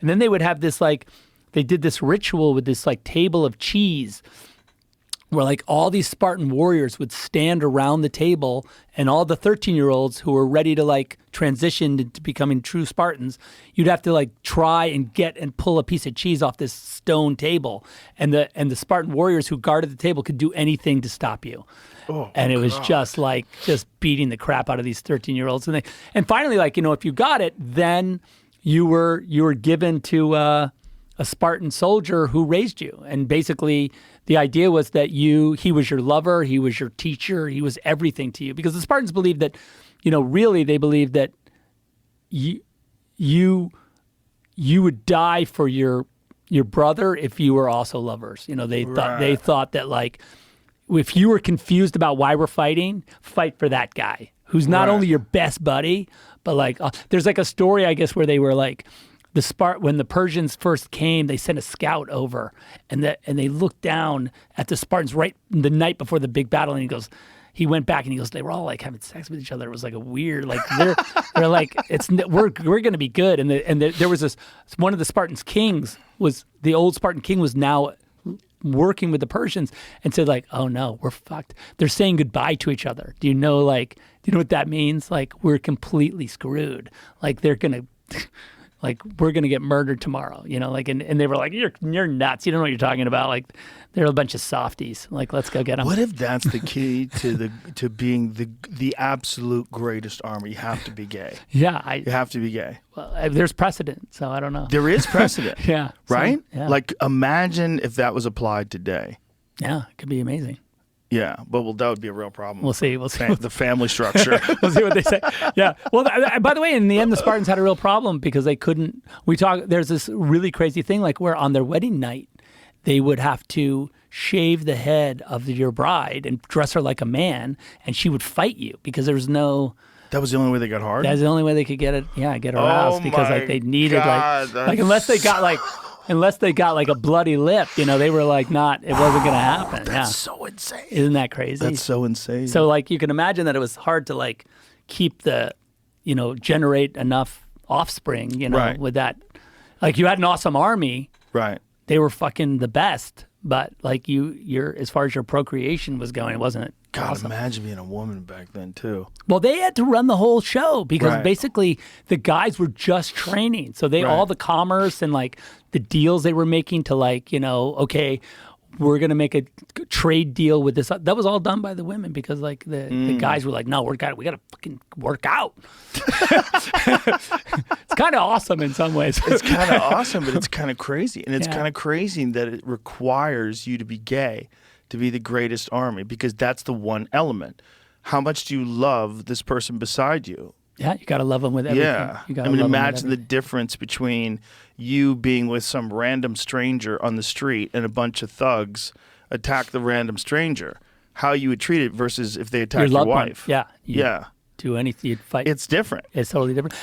And then they would have this like, they did this ritual with this like table of cheese where like all these Spartan warriors would stand around the table, and all the 13-year-olds who were ready to like transition into becoming true Spartans, you'd have to like try and get and pull a piece of cheese off this stone table. And the Spartan warriors who guarded the table could do anything to stop you. Oh, and it was just beating the crap out of these 13-year-olds. And finally, like, you know, if you got it, then you were given to a Spartan soldier who raised you. And basically the idea was that he was your lover, he was your teacher, he was everything to you. Because the Spartans believed that, you know, really they believed that you would die for your brother if you were also lovers. You know, they thought that like, if you were confused about why we're fighting, fight for that guy who's not only your best buddy, but like, there's like a story, I guess, where they were like, when the Persians first came, they sent a scout over, and they looked down at the Spartans right the night before the big battle, and he went back and he goes, they were all like having sex with each other. It was like a weird, like they're like, we're going to be good. And there was one of the Spartans kings the old Spartan king was now working with the Persians and said like, oh no, we're fucked. They're saying goodbye to each other. Do you know what that means? Like, we're completely screwed. Like, they're going to, like, we're going to get murdered tomorrow, you know, like, and they were like, you're nuts. You don't know what you're talking about. Like, they're a bunch of softies. Like, let's go get them. What if that's the key to being the absolute greatest armor? You have to be gay. Yeah. You have to be gay. Well, there's precedent, so I don't know. There is precedent. Yeah. Right? So, yeah. Like, imagine if that was applied today. Yeah, it could be amazing. Yeah, but that would be a real problem. We'll see. The family structure. We'll see what they say. Yeah. Well, by the way, in the end, the Spartans had a real problem because they couldn't. There's this really crazy thing, like where on their wedding night, they would have to shave the head of your bride and dress her like a man, and she would fight you because there was no. That was the only way they got hard? That's the only way they could get it. Yeah, get her aroused because like they needed like unless they got like a bloody lip, you know, they were like it wasn't going to happen. That's so insane. Isn't that crazy? That's so insane. So like you can imagine that it was hard to like keep generate enough offspring, you know, with that. Like you had an awesome army. Right. They were fucking the best, but like you're as far as your procreation was going, it wasn't God, awesome. Imagine being a woman back then too. Well, they had to run the whole show because basically the guys were just training. So all the commerce and like the deals they were making to like, you know, okay, we're going to make a trade deal with this. That was all done by the women because like the guys were like, no, we got to fucking work out. It's kind of awesome in some ways. It's kind of awesome, but it's kind of crazy. And it's kind of crazy that it requires you to be gay to be the greatest army, because that's the one element. How much do you love this person beside you? Yeah, you got to love them with everything. Yeah. I mean, imagine the difference between you being with some random stranger on the street and a bunch of thugs attack the random stranger. How you would treat it versus if they attacked your wife. One. Yeah. Yeah. Do anything, you'd fight. It's different. It's totally different.